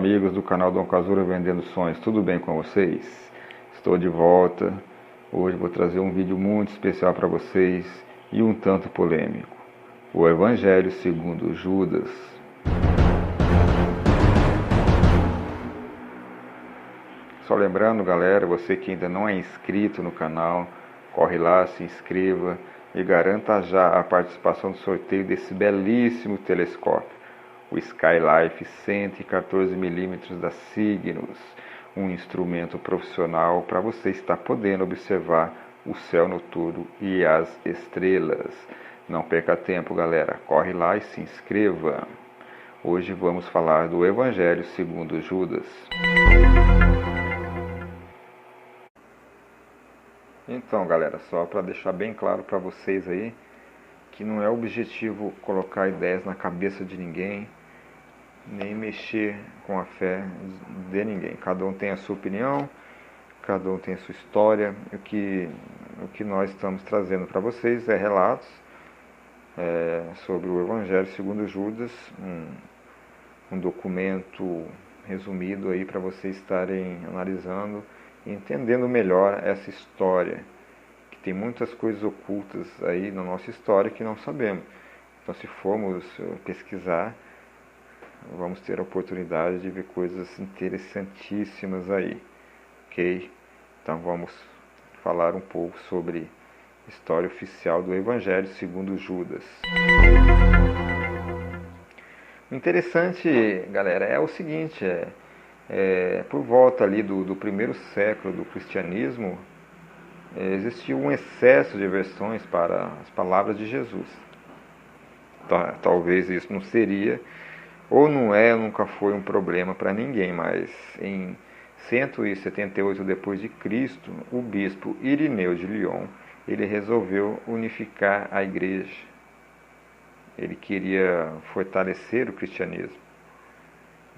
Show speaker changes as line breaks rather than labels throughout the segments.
amigos do canal Dom Casura Vendendo Sonhos, tudo bem com vocês? Estou de volta. Hoje vou trazer um vídeo muito especial para vocês e um tanto polêmico. O Evangelho segundo Judas. Só lembrando, galera, você que ainda não é inscrito no canal, corre lá, se inscreva e garanta já a participação do sorteio desse belíssimo telescópio, o Skylife 114mm da Cygnus, um instrumento profissional para você estar podendo observar o céu noturno e as estrelas. Não perca tempo, galera, corre lá e se inscreva. Hoje vamos falar do Evangelho segundo Judas. Então, galera, só para deixar bem claro para vocês aí, que não é objetivo colocar ideias na cabeça de ninguém, nem mexer com a fé de ninguém. Cada um tem a sua opinião, cada um tem a sua história. O que nós estamos trazendo para vocês é relatos sobre o Evangelho segundo Judas, um documento resumido aí para vocês estarem analisando e entendendo melhor essa história, que tem muitas coisas ocultas aí na nossa história que não sabemos. Então, se formos pesquisar, vamos ter a oportunidade de ver coisas interessantíssimas aí, ok? Então vamos falar um pouco sobre a história oficial do Evangelho segundo Judas. O interessante, galera, é o seguinte, por volta ali do primeiro século do cristianismo, existiu um excesso de versões para as palavras de Jesus. Talvez isso não seria, ou não nunca foi um problema para ninguém, mas em 178 depois de Cristo, o bispo Irineu de Lyon, ele resolveu unificar a igreja. Ele queria fortalecer o cristianismo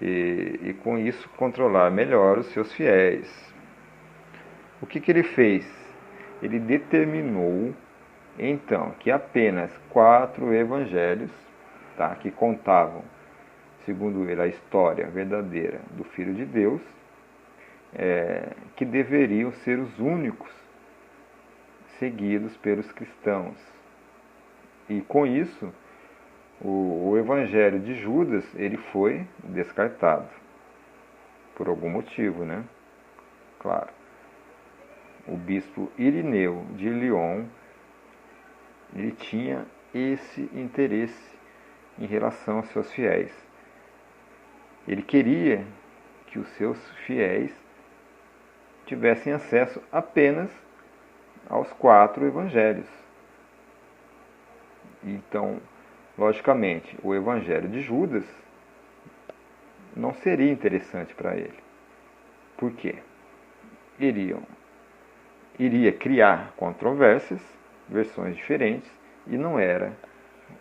e com isso controlar melhor os seus fiéis. O que ele fez? Ele determinou então que apenas 4 evangelhos, que contavam, segundo ele, a história verdadeira do Filho de Deus, que deveriam ser os únicos seguidos pelos cristãos. E com isso, o Evangelho de Judas ele foi descartado. Por algum motivo, né? Claro. O bispo Irineu de Lyon, ele tinha esse interesse em relação aos seus fiéis. Ele queria que os seus fiéis tivessem acesso apenas aos 4 evangelhos. Então, logicamente, o Evangelho de Judas não seria interessante para ele. Por quê? Iria criar controvérsias, versões diferentes, e não era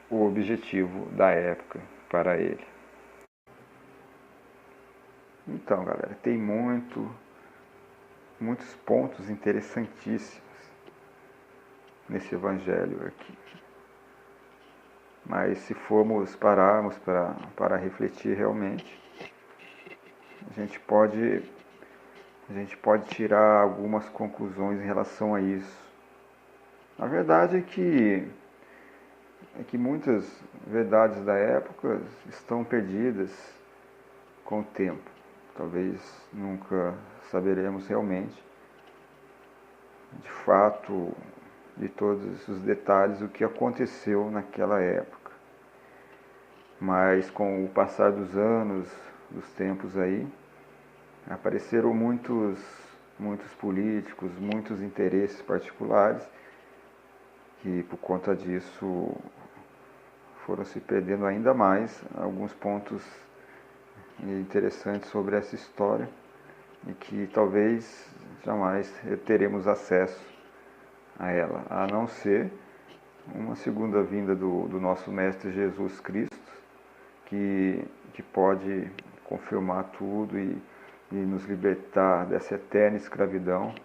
o objetivo da época para ele. Então, galera, tem muitos pontos interessantíssimos nesse evangelho aqui. Mas se pararmos para refletir realmente, a gente pode tirar algumas conclusões em relação a isso. A verdade é que muitas verdades da época estão perdidas com o tempo. Talvez nunca saberemos realmente, de fato, de todos os detalhes o que aconteceu naquela época. Mas com o passar dos anos, dos tempos aí, apareceram muitos políticos, muitos interesses particulares que por conta disso foram se perdendo ainda mais alguns pontos interessantes sobre essa história e que talvez jamais teremos acesso a ela, a não ser uma segunda vinda do nosso Mestre Jesus Cristo, que pode confirmar tudo e nos libertar dessa eterna escravidão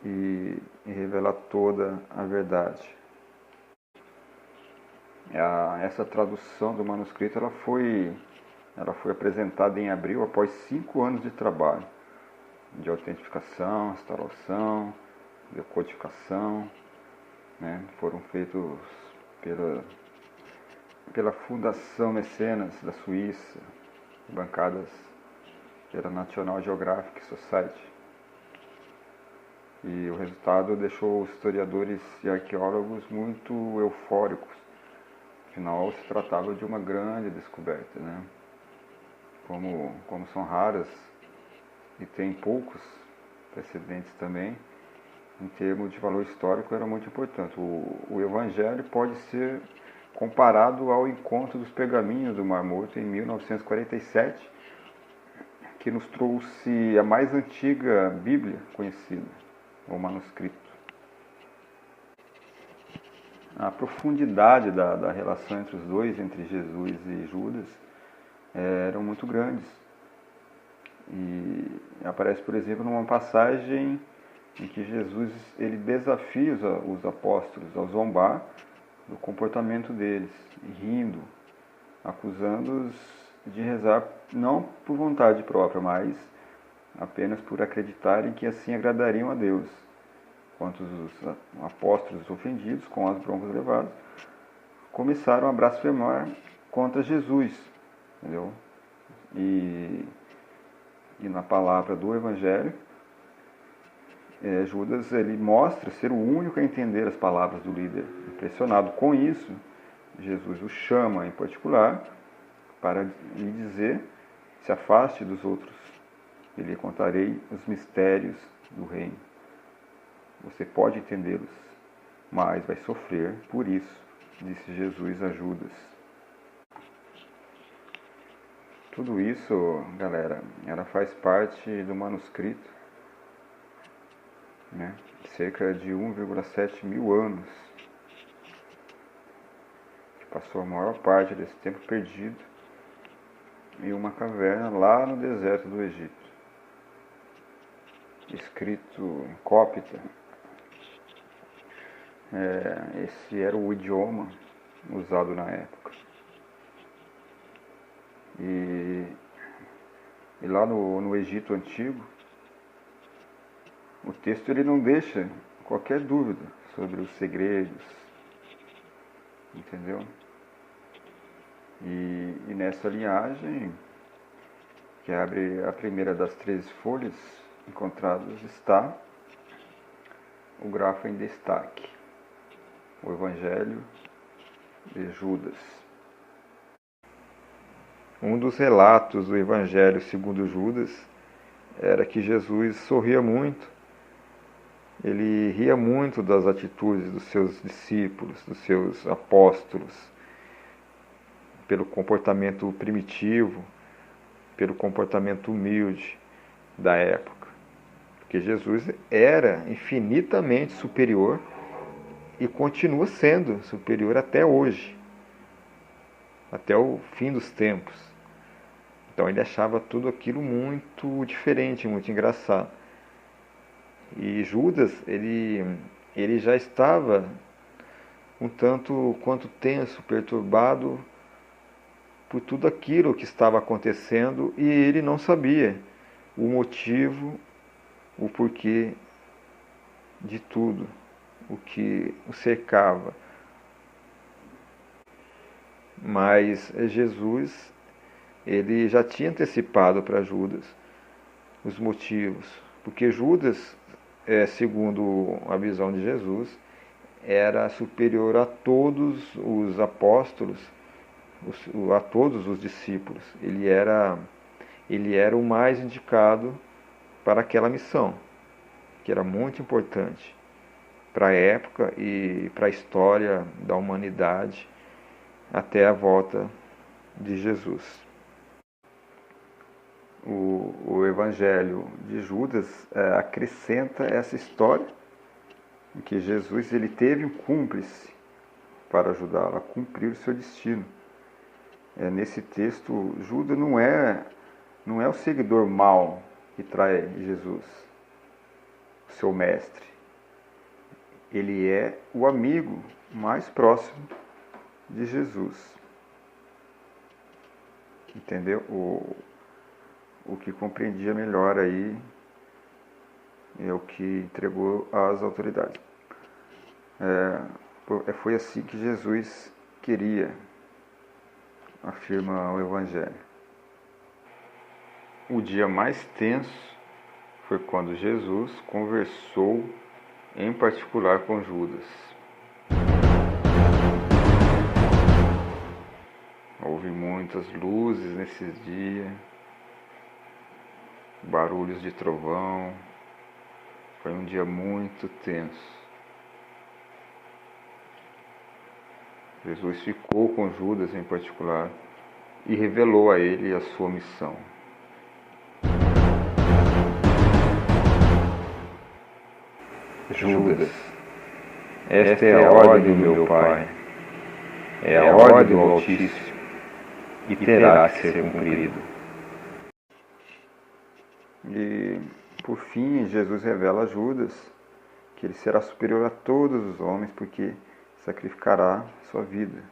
e revelar toda a verdade. Essa tradução do manuscrito ela
ela foi apresentada em abril após 5 anos de trabalho, de autentificação, restauração, decodificação, né? Foram feitos pela Fundação Mecenas da Suíça, bancadas pela National Geographic Society. E o resultado deixou os historiadores e arqueólogos muito eufóricos. Afinal, se tratava de uma grande descoberta, né? Como são raras e tem poucos precedentes também, em termos de valor histórico, era muito importante. O Evangelho pode ser comparado ao encontro dos pergaminhos do Mar Morto em 1947, que nos trouxe a mais antiga Bíblia conhecida, o manuscrito. A profundidade da relação entre os dois, entre Jesus e Judas, eram muito grandes. E aparece, por exemplo, numa passagem em que Jesus ele desafia os apóstolos a zombar do comportamento deles, rindo, acusando-os de rezar não por vontade própria, mas apenas por acreditarem que assim agradariam a Deus. Enquanto os apóstolos ofendidos, com as broncas levadas, começaram a blasfemar contra Jesus, entendeu? E na palavra do Evangelho, Judas ele mostra ser o único a entender as palavras do líder. Impressionado com isso, Jesus o chama em particular para lhe dizer: se afaste dos outros, e lhe contarei os mistérios do reino. Você pode entendê-los, mas vai sofrer por isso, disse Jesus a Judas. Tudo isso, galera, ela faz parte do manuscrito, né? Cerca de 1,7 mil anos, que passou a maior parte desse tempo perdido em uma caverna lá no deserto do Egito, escrito em cópita. Esse era o idioma usado na época. E lá no Egito Antigo, o texto ele não deixa qualquer dúvida sobre os segredos, entendeu? E nessa linhagem, que abre a primeira das 13 folhas encontradas, está o grafo em destaque, o Evangelho de Judas.
Um dos relatos do Evangelho segundo Judas era que Jesus sorria muito. Ele ria muito das atitudes dos seus discípulos, dos seus apóstolos, pelo comportamento primitivo, pelo comportamento humilde da época. Porque Jesus era infinitamente superior e continua sendo superior até hoje, até o fim dos tempos. Então ele achava tudo aquilo muito diferente, muito engraçado. E Judas, ele já estava um tanto quanto tenso, perturbado por tudo aquilo que estava acontecendo, e ele não sabia o motivo, o porquê de tudo, o que o cercava. Mas Jesus, ele já tinha antecipado para Judas os motivos, porque Judas, segundo a visão de Jesus, era superior a todos os apóstolos, a todos os discípulos. Ele era o mais indicado para aquela missão, que era muito importante para a época e para a história da humanidade até a volta de Jesus. O Evangelho de Judas acrescenta essa história em que Jesus ele teve um cúmplice para ajudá-lo a cumprir o seu destino. Nesse texto, Judas não é o seguidor mau que trai Jesus, o seu mestre. Ele é o amigo mais próximo de Jesus.
entendeu? O que compreendia melhor aí é o que entregou às autoridades. Foi assim que Jesus queria, afirma o Evangelho. O dia mais tenso foi quando Jesus conversou em particular com Judas. Houve muitas luzes nesses dias, barulhos de trovão. Foi um dia muito tenso. Jesus ficou com Judas em particular e revelou a ele a sua missão. Judas, esta é a ordem do meu Pai, é a ordem do Altíssimo, e terá que ser cumprido. E, por fim, Jesus revela a Judas que ele será superior a todos os homens, porque sacrificará sua vida.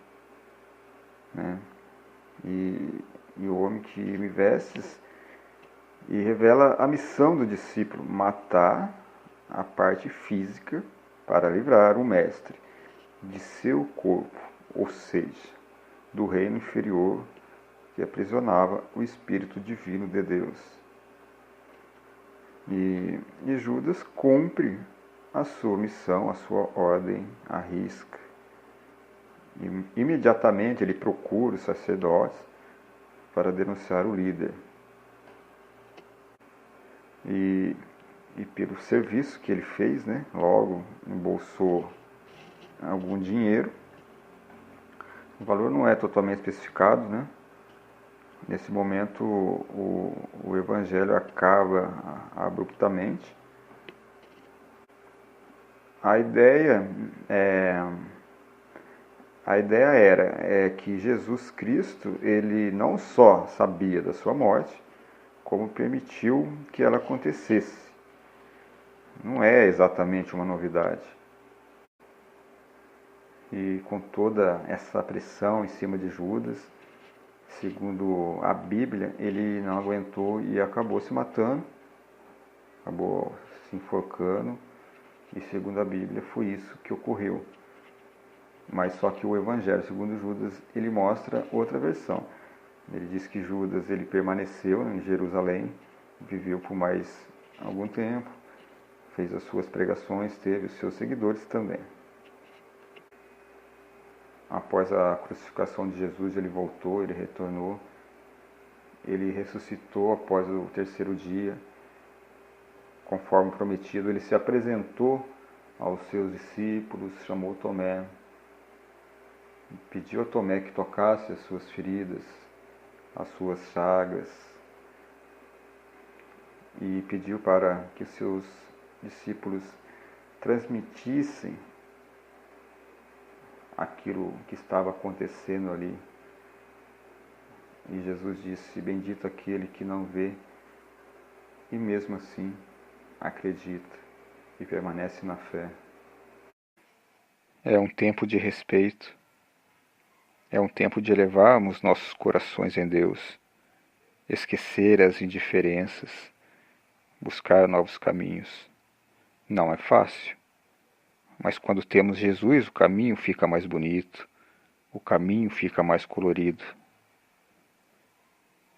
Né? E o homem que me vestes, e revela a missão do discípulo, matar a parte física para livrar o mestre de seu corpo, ou seja, do reino inferior que aprisionava o Espírito Divino de Deus. E Judas cumpre a sua missão, a sua ordem à risca. E, imediatamente ele procura os sacerdotes para denunciar o líder. E pelo serviço que ele fez, né, logo embolsou algum dinheiro. O valor não é totalmente especificado, né? Nesse momento o Evangelho acaba abruptamente. A ideia era que Jesus Cristo, ele não só sabia da sua morte, como permitiu que ela acontecesse. Não é exatamente uma novidade. E com toda essa pressão em cima de Judas, segundo a Bíblia, ele não aguentou e acabou se matando, acabou se enforcando, e segundo a Bíblia foi isso que ocorreu. Mas só que o Evangelho, segundo Judas, ele mostra outra versão. Ele diz que Judas ele permaneceu em Jerusalém, viveu por mais algum tempo, fez as suas pregações, teve os seus seguidores também. Após a crucificação de Jesus, ele voltou, ele retornou, ele ressuscitou após o terceiro dia. Conforme prometido, ele se apresentou aos seus discípulos, chamou Tomé, pediu a Tomé que tocasse as suas feridas, as suas chagas, e pediu para que seus discípulos transmitissem aquilo que estava acontecendo ali. E Jesus disse: bendito aquele que não vê e mesmo assim acredita e permanece na fé. É um tempo de respeito, é um tempo de elevarmos nossos corações em Deus, esquecer as indiferenças, buscar novos caminhos. Não é fácil, mas quando temos Jesus, o caminho fica mais bonito, o caminho fica mais colorido.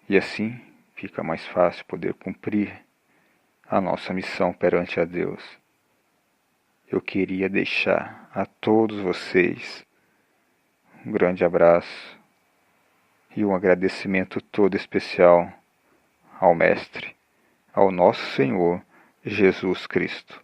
E assim fica mais fácil poder cumprir a nossa missão perante a Deus. Eu queria deixar a todos vocês um grande abraço e um agradecimento todo especial ao Mestre, ao nosso Senhor Jesus Cristo.